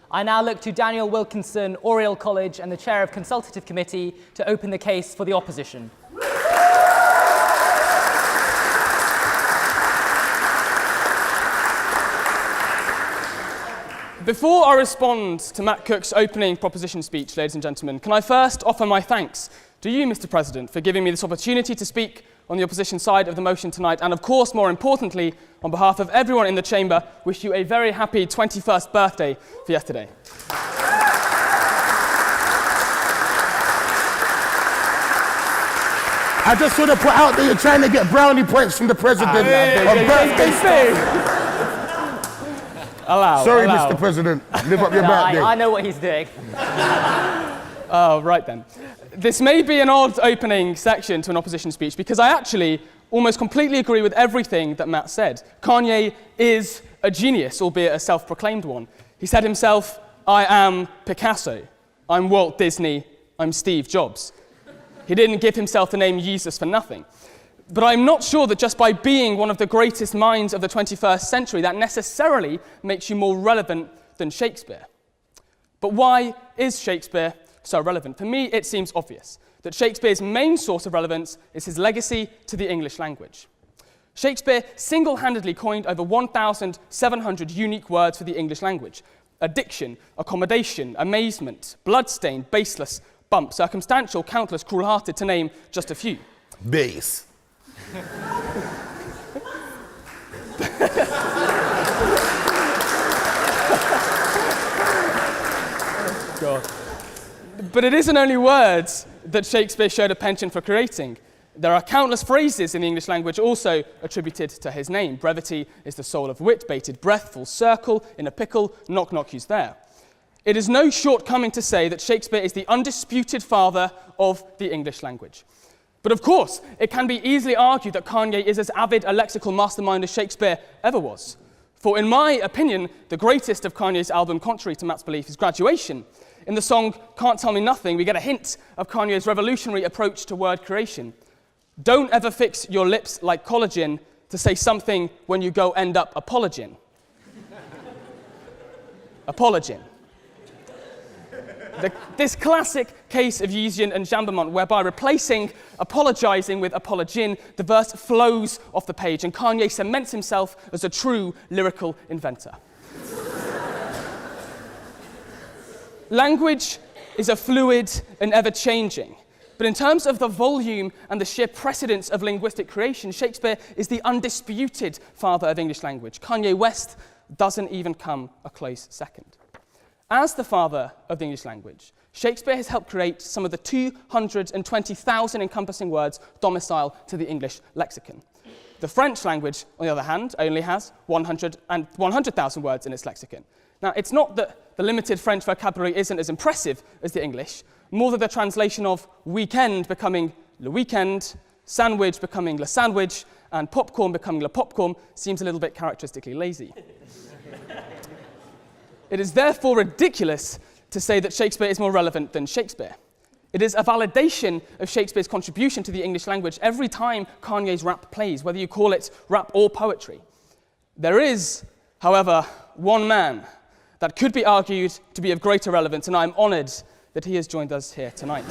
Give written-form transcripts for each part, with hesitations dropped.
I now look to Daniel Wilkinson, Oriel College, and the Chair of Consultative Committee to open the case for the opposition. Before I respond to Matt Cook's opening proposition speech, ladies and gentlemen, can I first offer my thanks to you, Mr. President, for giving me this opportunity to speak on the opposition side of the motion tonight, and of course, more importantly, on behalf of everyone in the chamber, wish you a very happy 21st birthday for yesterday. I just want to put out that you're trying to get brownie points from the president on birthday stuff. Sorry, allow. Mr. President. Live up your birthday. I know what he's doing. Oh, right then. This may be an odd opening section to an opposition speech because I actually almost completely agree with everything that Matt said. Kanye is a genius, albeit a self-proclaimed one. He said himself, "I am Picasso. I'm Walt Disney. I'm Steve Jobs." He didn't give himself the name Jesus for nothing. But I'm not sure that just by being one of the greatest minds of the 21st century, that necessarily makes you more relevant than Shakespeare. But why is Shakespeare so relevant? For me, it seems obvious that Shakespeare's main source of relevance is his legacy to the English language. Shakespeare single-handedly coined over 1,700 unique words for the English language. Addiction, accommodation, amazement, bloodstained, baseless, bump, circumstantial, countless, cruel-hearted, to name just a few. Base. God. But it isn't only words that Shakespeare showed a penchant for creating. There are countless phrases in the English language also attributed to his name. Brevity is the soul of wit, bated breath, full circle, in a pickle, knock knock, who's there. It is no shortcoming to say that Shakespeare is the undisputed father of the English language. But of course, it can be easily argued that Kanye is as avid a lexical mastermind as Shakespeare ever was. For in my opinion, the greatest of Kanye's album, contrary to Matt's belief, is Graduation. In the song Can't Tell Me Nothing, we get a hint of Kanye's revolutionary approach to word creation. Don't ever fix your lips like collagen to say something when you go end up apologin. Apologin. This classic case of Yeezian and Jambamont, whereby replacing apologizing with apologin, the verse flows off the page, and Kanye cements himself as a true lyrical inventor. Language is a fluid and ever-changing, but in terms of the volume and the sheer precedence of linguistic creation, Shakespeare is the undisputed father of English language. Kanye West doesn't even come a close second. As the father of the English language, Shakespeare has helped create some of the 220,000 encompassing words domicile to the English lexicon. The French language, on the other hand, only has 100,000 words in its lexicon. Now, it's not that the limited French vocabulary isn't as impressive as the English, more than the translation of weekend becoming le weekend, sandwich becoming le sandwich, and popcorn becoming le popcorn seems a little bit characteristically lazy. It is therefore ridiculous to say that Shakespeare is more relevant than Shakespeare. It is a validation of Shakespeare's contribution to the English language every time Kanye's rap plays, whether you call it rap or poetry. There is, however, one man that could be argued to be of greater relevance, and I am honoured that he has joined us here tonight.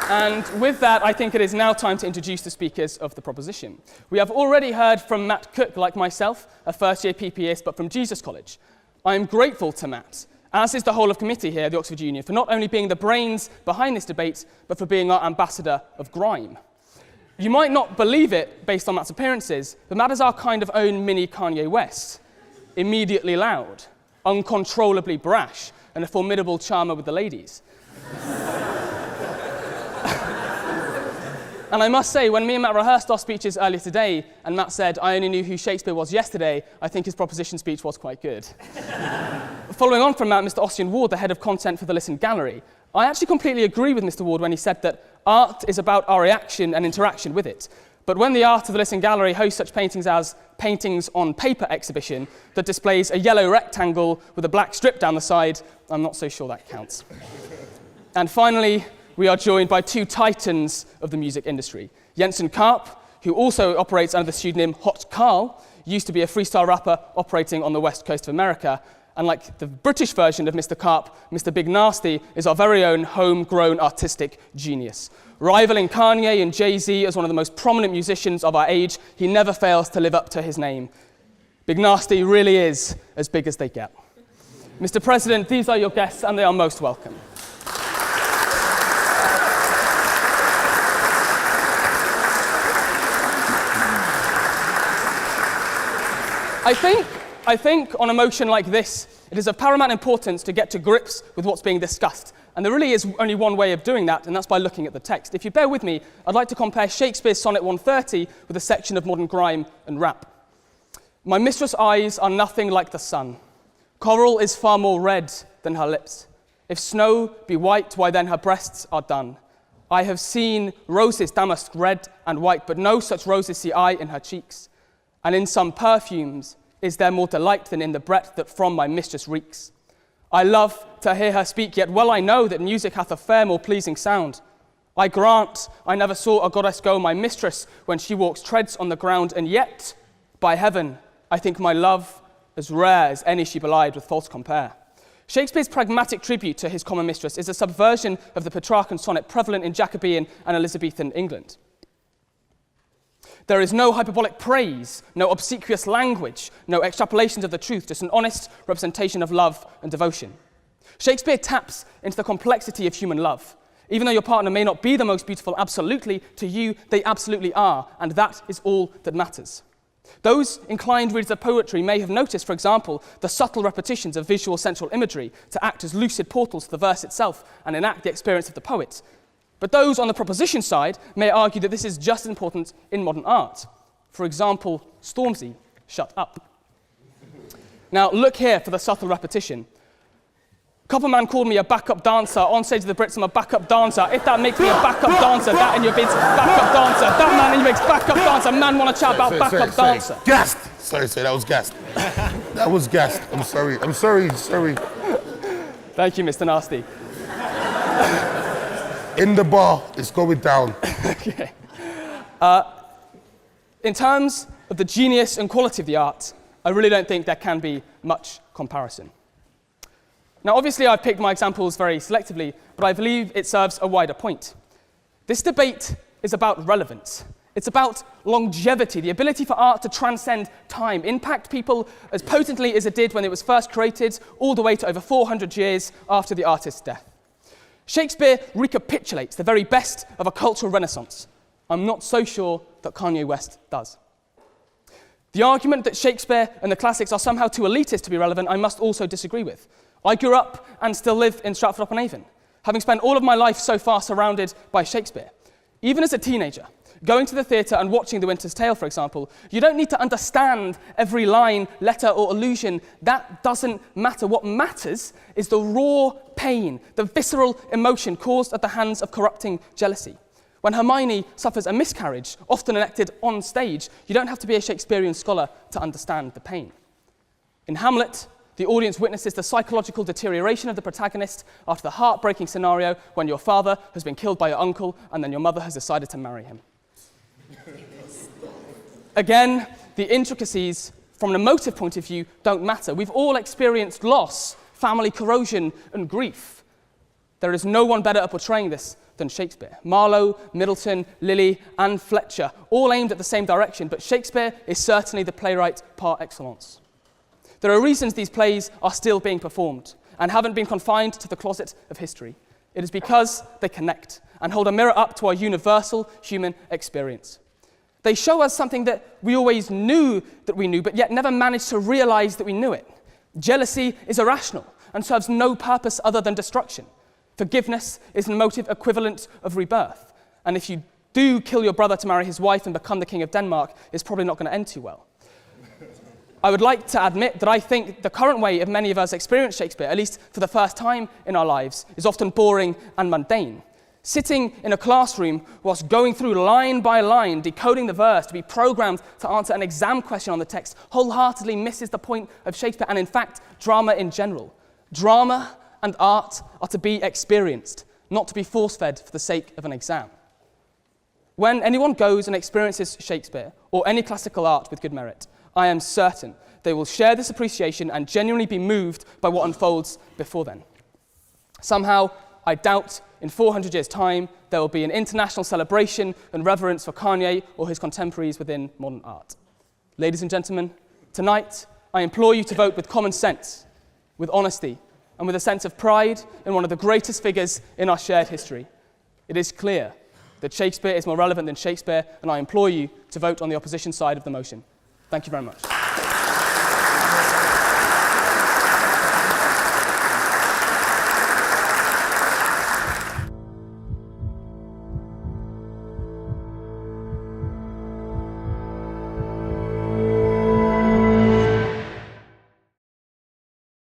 And with that, I think it is now time to introduce the speakers of the proposition. We have already heard from Matt Cook, like myself, a first-year PPS, but from Jesus College. I am grateful to Matt, as is the whole of committee here at the Oxford Union, for not only being the brains behind this debate, but for being our ambassador of grime. You might not believe it based on Matt's appearances, but Matt is our kind of own mini Kanye West. Immediately loud, uncontrollably brash, and a formidable charmer with the ladies. And I must say, when me and Matt rehearsed our speeches earlier today, and Matt said, I only knew who Shakespeare was yesterday, I think his proposition speech was quite good. Following on from Matt, Mr. Ossian Ward, the head of content for the Listen Gallery, I actually completely agree with Mr. Ward when he said that art is about our reaction and interaction with it. But when the Art of the Listen Gallery hosts such paintings as Paintings on Paper exhibition that displays a yellow rectangle with a black strip down the side, I'm not so sure that counts. And finally, we are joined by two titans of the music industry. Jensen Karp, who also operates under the pseudonym Hot Carl, used to be a freestyle rapper operating on the west coast of America. And like the British version of Mr. Carp, Mr. Big Nasty is our very own homegrown artistic genius. Rivaling Kanye and Jay-Z as one of the most prominent musicians of our age, he never fails to live up to his name. Big Nasty really is as big as they get. Mr. President, these are your guests, and they are most welcome. I think on a motion like this, it is of paramount importance to get to grips with what's being discussed. And there really is only one way of doing that, and that's by looking at the text. If you bear with me, I'd like to compare Shakespeare's Sonnet 130 with a section of modern grime and rap. My mistress' eyes are nothing like the sun. Coral is far more red than her lips. If snow be white, why then her breasts are dun. I have seen roses damask red and white, but no such roses see I in her cheeks. And in some perfumes is there more delight than in the breath that from my mistress reeks. I love to hear her speak, yet well I know that music hath a fair more pleasing sound. I grant I never saw a goddess go my mistress when she walks treads on the ground, and yet, by heaven, I think my love as rare as any she belied with false compare. Shakespeare's pragmatic tribute to his common mistress is a subversion of the Petrarchan sonnet prevalent in Jacobean and Elizabethan England. There is no hyperbolic praise, no obsequious language, no extrapolations of the truth, just an honest representation of love and devotion. Shakespeare taps into the complexity of human love. Even though your partner may not be the most beautiful absolutely, to you they absolutely are, and that is all that matters. Those inclined readers of poetry may have noticed, for example, the subtle repetitions of visual central imagery to act as lucid portals to the verse itself and enact the experience of the poet. But those on the proposition side may argue that this is just as important in modern art. For example, Stormzy, shut up. Now look here for the subtle repetition. Copperman called me a backup dancer. On stage of the Brits, I'm a backup dancer. If that makes me a backup dancer, that in your bids, backup dancer. That man in your bids, backup dancer. Man want to chat about backup dancer. Gassed. Sorry, that was gassed. That was gassed. I'm sorry. Thank you, Mr. Nasty. In the bar, it's going down. Okay. In terms of the genius and quality of the art, I really don't think there can be much comparison. Now, obviously, I've picked my examples very selectively, but I believe it serves a wider point. This debate is about relevance. It's about longevity, the ability for art to transcend time, impact people as potently as it did when it was first created, all the way to over 400 years after the artist's death. Shakespeare recapitulates the very best of a cultural renaissance. I'm not so sure that Kanye West does. The argument that Shakespeare and the classics are somehow too elitist to be relevant, I must also disagree with. I grew up and still live in Stratford-upon-Avon, having spent all of my life so far surrounded by Shakespeare. Even as a teenager, going to the theatre and watching The Winter's Tale, for example, you don't need to understand every line, letter, or allusion. That doesn't matter. What matters is the raw pain, the visceral emotion caused at the hands of corrupting jealousy. When Hermione suffers a miscarriage, often enacted on stage, you don't have to be a Shakespearean scholar to understand the pain. In Hamlet, the audience witnesses the psychological deterioration of the protagonist after the heartbreaking scenario when your father has been killed by your uncle and then your mother has decided to marry him. Again, the intricacies from an emotive point of view don't matter. We've all experienced loss, family corrosion, and grief. There is no one better at portraying this than Shakespeare. Marlowe, Middleton, Lilly, and Fletcher, all aimed at the same direction, but Shakespeare is certainly the playwright par excellence. There are reasons these plays are still being performed and haven't been confined to the closet of history. It is because they connect and hold a mirror up to our universal human experience. They show us something that we always knew that we knew, but yet never managed to realize that we knew it. Jealousy is irrational and serves no purpose other than destruction. Forgiveness is an emotive equivalent of rebirth. And if you do kill your brother to marry his wife and become the king of Denmark, it's probably not going to end too well. I would like to admit that I think the current way of many of us experience Shakespeare, at least for the first time in our lives, is often boring and mundane. Sitting in a classroom whilst going through line by line, decoding the verse to be programmed to answer an exam question on the text, wholeheartedly misses the point of Shakespeare and, in fact, drama in general. Drama and art are to be experienced, not to be force-fed for the sake of an exam. When anyone goes and experiences Shakespeare or any classical art with good merit, I am certain they will share this appreciation and genuinely be moved by what unfolds before then. Somehow, I doubt in 400 years' time there will be an international celebration and reverence for Kanye or his contemporaries within modern art. Ladies and gentlemen, tonight I implore you to vote with common sense, with honesty, and with a sense of pride in one of the greatest figures in our shared history. It is clear that Shakespeare is more relevant than Shakespeare, and I implore you to vote on the opposition side of the motion. Thank you very much.